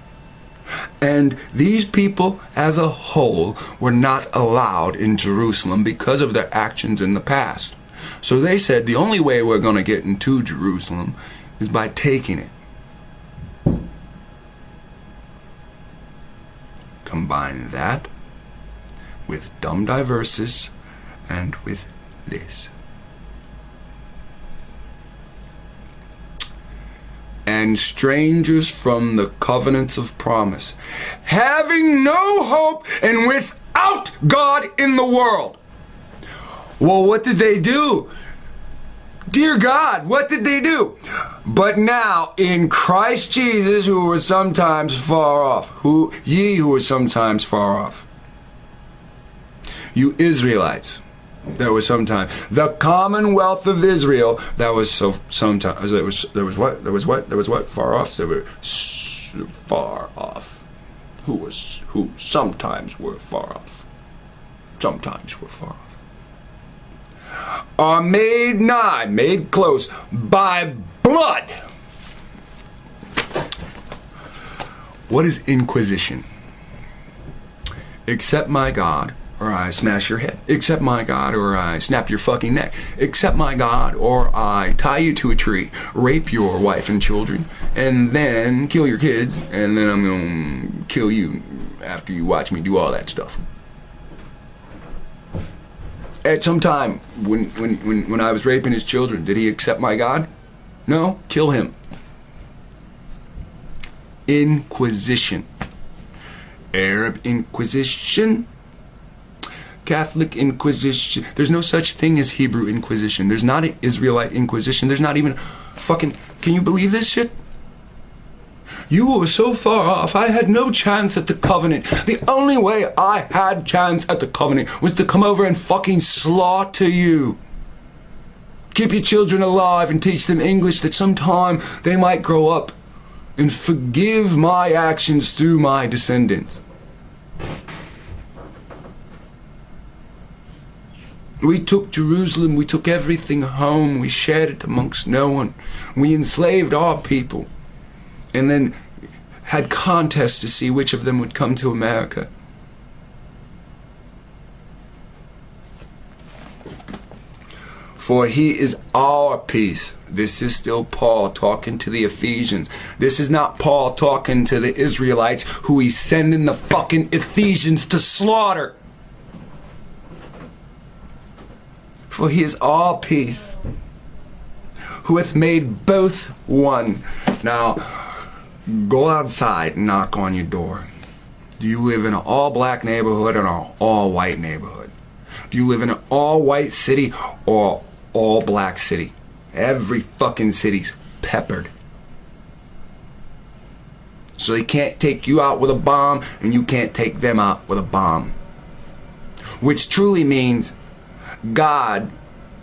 and these people as a whole were not allowed in Jerusalem because of their actions in the past. So they said the only way we're going to get into Jerusalem is by taking it. Combine that with dumb diverses and with this. And strangers from the covenants of promise, having no hope and without God in the world. Well, what did they do? Dear God, what did they do? But now in Christ Jesus, who were sometimes far off, who were sometimes far off. You Israelites, that was sometimes the commonwealth of Israel. That was sometimes. There was what? Far off. They were far off. Who sometimes were far off. Sometimes were far off. Are made nigh, made close by blood. What is inquisition? Accept my God, or I smash your head. Accept my God, or I snap your fucking neck. Accept my God, or I tie you to a tree, rape your wife and children, and then kill your kids, and then I'm gonna kill you after you watch me do all that stuff. At some time, when I was raping his children, did he accept my God? No? Kill him. Inquisition. Arab Inquisition. Catholic Inquisition. There's no such thing as Hebrew Inquisition. There's not an Israelite Inquisition. There's not even fucking... Can you believe this shit? You were so far off, I had no chance at the covenant. The only way I had chance at the covenant was to come over and fucking slaughter you. Keep your children alive and teach them English that sometime they might grow up and forgive my actions through my descendants. We took Jerusalem, we took everything home, we shared it amongst no one. We enslaved our people. And then had contests to see which of them would come to America. For he is our peace. This is still Paul talking to the Ephesians. This is not Paul talking to the Israelites who he's sending the fucking Ephesians to slaughter. For he is our peace, who hath made both one. Now, go outside and knock on your door. Do you live in an all-black neighborhood or an all-white neighborhood? Do you live in an all-white city or all-black city? Every fucking city's peppered. So they can't take you out with a bomb and you can't take them out with a bomb. Which truly means God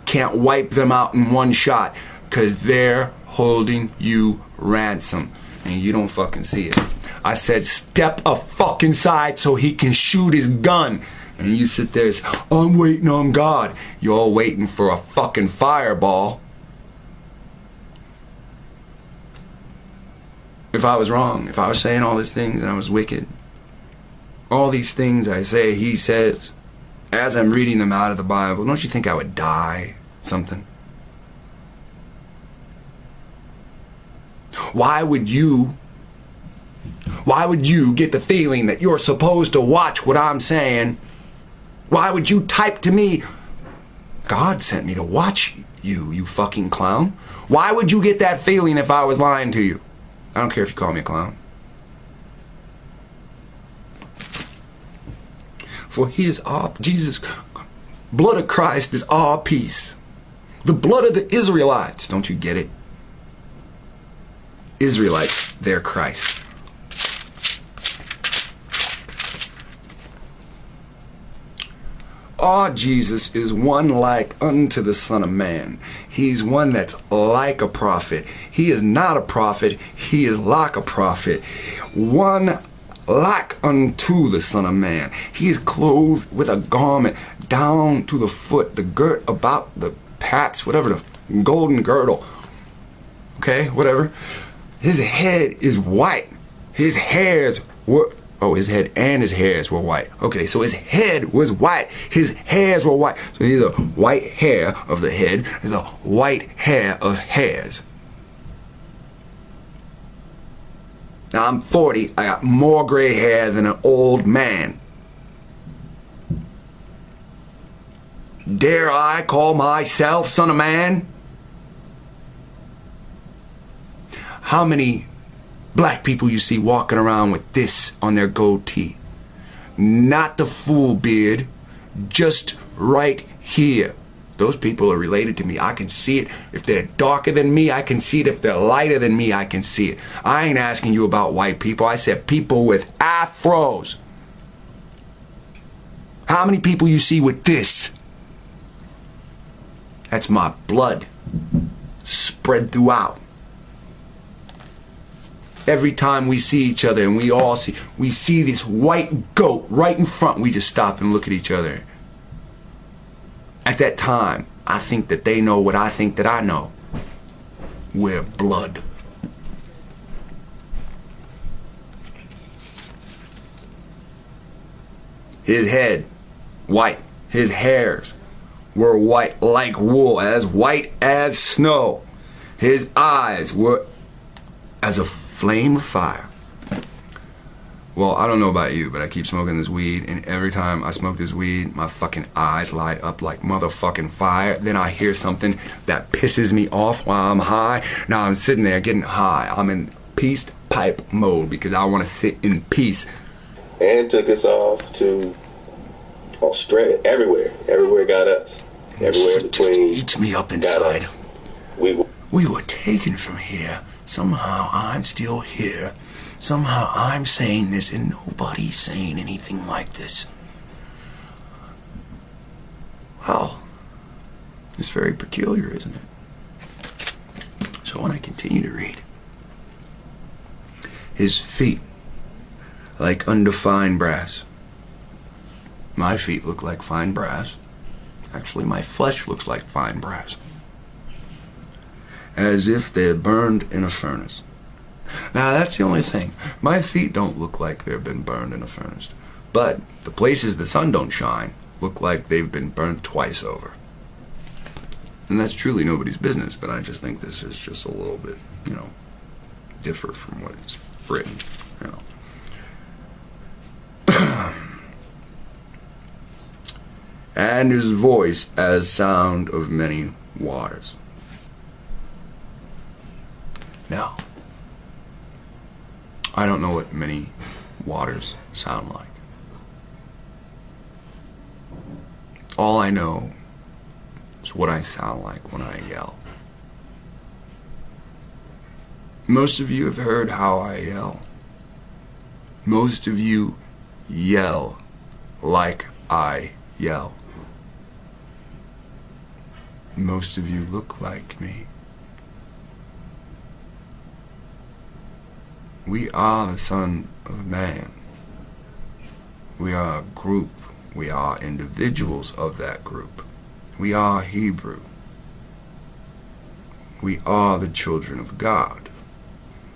can't wipe them out in one shot because they're holding you ransom. And you don't fucking see it. I said step a fucking side so he can shoot his gun. And you sit there and say, I'm waiting on God. You're waiting for a fucking fireball. If I was wrong, if I was saying all these things and I was wicked, all these things I say, he says, as I'm reading them out of the Bible, don't you think I would die? Something. Why would you get the feeling that you're supposed to watch what I'm saying? Why would you type to me, God sent me to watch you, you fucking clown? Why would you get that feeling if I was lying to you? I don't care if you call me a clown. For he is our, Jesus, blood of Christ is our peace. The blood of the Israelites, don't you get it? Israelites, they're Christ. Our Jesus is one like unto the Son of Man. He's one that's like a prophet. He is not a prophet. He is like a prophet. One like unto the Son of Man. He is clothed with a garment down to the foot, the girt about the paps, whatever, the golden girdle. Okay, whatever. His head is white. His hairs were... Oh, his head and his hairs were white. Okay, so his head was white. His hairs were white. So he's a white hair of the head. There's a white hair of hairs. Now, I'm 40. I got more gray hair than an old man. Dare I call myself Son of Man? How many black people you see walking around with this on their goatee? Not the full beard, just right here. Those people are related to me. I can see it. If they're darker than me, I can see it. If they're lighter than me, I can see it. I ain't asking you about white people. I said people with afros. How many people you see with this? That's my blood spread throughout. Every time we see each other and we see this white goat right in front, we just stop and look at each other. At that time, I think that they know what I think that I know. We're blood. His head, white. His hairs were white like wool, as white as snow. His eyes were as a flame of fire. Well, I don't know about you, but I keep smoking this weed, and every time I smoke this weed, my fucking eyes light up like motherfucking fire. Then I hear something that pisses me off while I'm high. Now I'm sitting there getting high. I'm in peace pipe mode because I want to sit in peace. And took us off to Australia, everywhere got us. Everywhere It between. just eats me up inside. We were taken from here. Somehow I'm still here. Somehow I'm saying this and nobody's saying anything like this. Well, it's very peculiar, isn't it? So when I continue to read, his feet like undefined brass. My feet look like fine brass. Actually, my flesh looks like fine brass. As if they're burned in a furnace. Now, that's the only thing. My feet don't look like they've been burned in a furnace. But the places the sun don't shine look like they've been burnt twice over. And that's truly nobody's business, but I just think this is just a little bit, different from what it's written, And his voice as sound of many waters. Now, I don't know what many waters sound like. All I know is what I sound like when I yell. Most of you have heard how I yell. Most of you yell like I yell. Most of you look like me. We are the Son of Man. We are a group. We are individuals of that group. We are Hebrew. We are the children of God.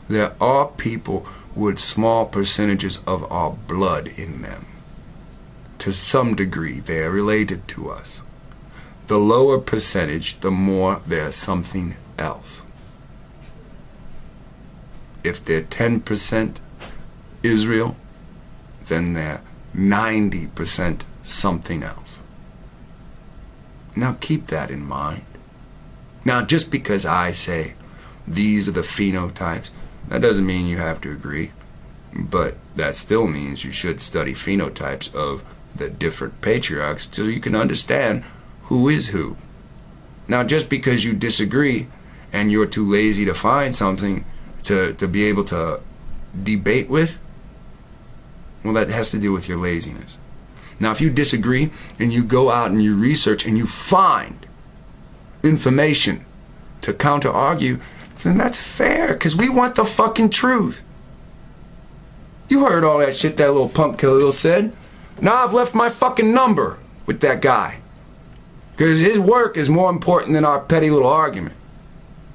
There are people with small percentages of our blood in them. To some degree, they are related to us. The lower percentage, the more there's something else. If they're 10% Israel, then they're 90% something else. Now keep that in mind. Now just because I say these are the phenotypes, that doesn't mean you have to agree. But that still means you should study phenotypes of the different patriarchs so you can understand who is who. Now just because you disagree and you're too lazy to find something to be able to debate with, well, that has to do with your laziness. Now, if you disagree and you go out and you research and you find information to counter-argue, then that's fair, because we want the fucking truth. You heard all that shit that little punk killer said. Now I've left my fucking number with that guy, because his work is more important than our petty little argument.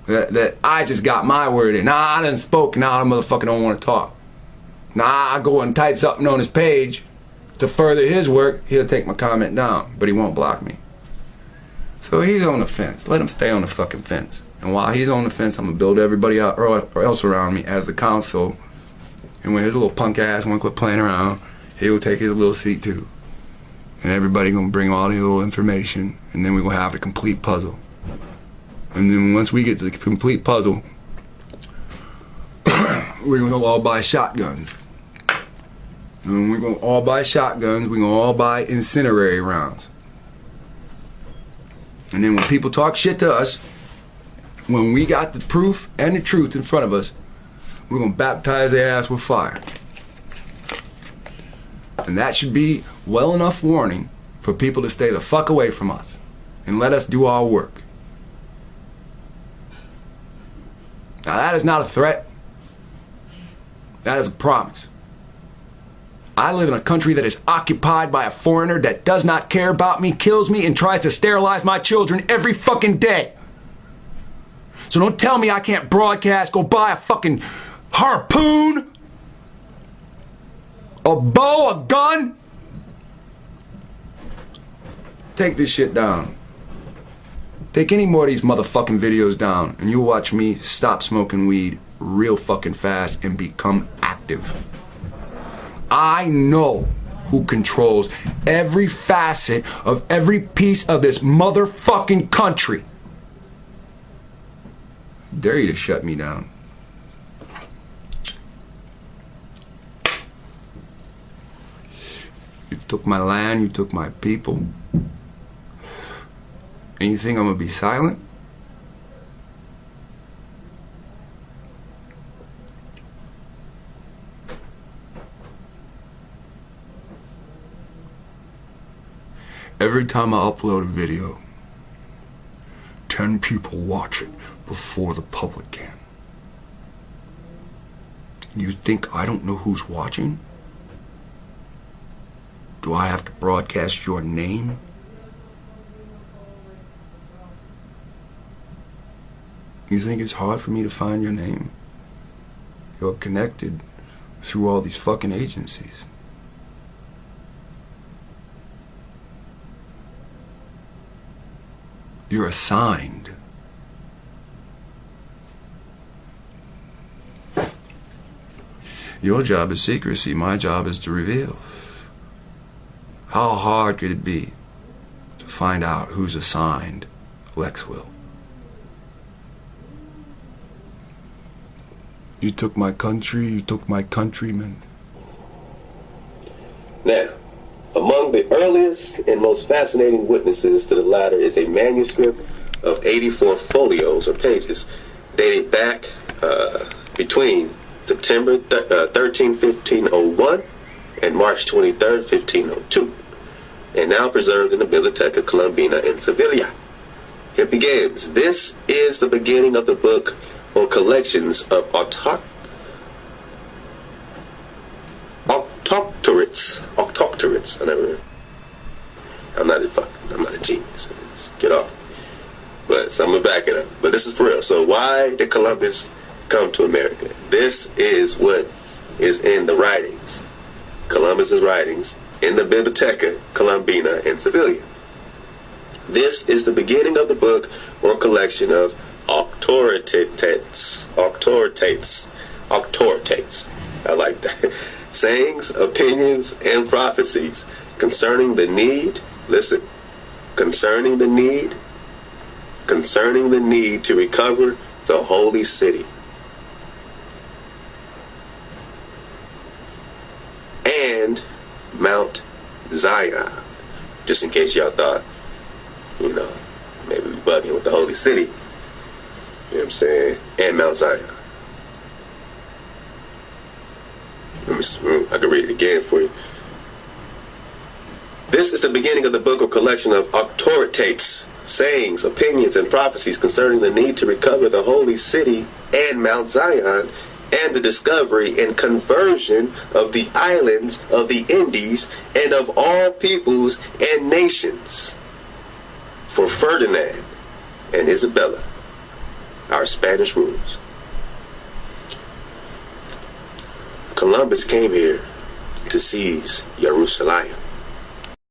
That I just got my word in. Nah, I done spoke. Now the motherfucker don't want to talk. Nah, I go and type something on his page to further his work. He'll take my comment down, but he won't block me. So he's on the fence. Let him stay on the fucking fence. And while he's on the fence, I'm gonna build everybody out or else around me as the council. And when his little punk ass won't quit playing around, he'll take his little seat too. And everybody gonna bring all the little information, and then we're gonna have the complete puzzle. And then once we get to the complete puzzle, we're going to all buy shotguns. And we're going to all buy shotguns. We're going to all buy incendiary rounds. And then when people talk shit to us, when we got the proof and the truth in front of us, we're gonna baptize their ass with fire. And that should be well enough warning for people to stay the fuck away from us and let us do our work. Now that is not a threat. That is a promise. I live in a country that is occupied by a foreigner that does not care about me, kills me, and tries to sterilize my children every fucking day. So don't tell me I can't broadcast, go buy a fucking harpoon, a bow, a gun. Take this shit down. Take any more of these motherfucking videos down, and you'll watch me stop smoking weed real fucking fast and become active. I know who controls every facet of every piece of this motherfucking country. I dare you to shut me down. You took my land, you took my people. And you think I'm gonna be silent? Every time I upload a video, 10 people watch it before the public can. You think I don't know who's watching? Do I have to broadcast your name? You think it's hard for me to find your name? You're connected through all these fucking agencies. You're assigned. Your job is secrecy, my job is to reveal. How hard could it be to find out who's assigned lexwill? You took my country, you took my countrymen. Now, among the earliest and most fascinating witnesses to the latter is a manuscript of 84 folios or pages dated back between September 13, 1501 and March 23, 1502, and now preserved in the Biblioteca Colombina in Sevilla. It begins, "This is the beginning of the book or collections of octoctorates. I'm not a genius. Get off. But so I'm gonna back it up. But this is for real. So why did Columbus come to America? This is what is in the writings, Columbus's writings in the Biblioteca Colombina in Sevilla. This is the beginning of the book or collection of octortates. I like that. Sayings, opinions, and prophecies concerning the need, listen, concerning the need to recover the holy city and Mount Zion. Just in case y'all thought, maybe we bugging with the holy city. You know what I'm saying? And Mount Zion. I can read it again for you. This is the beginning of the book or collection of octoratates, sayings, opinions, and prophecies concerning the need to recover the holy city and Mount Zion, and the discovery and conversion of the islands of the Indies and of all peoples and nations. For Ferdinand and Isabella, our Spanish rulers. Columbus came here to seize Jerusalem.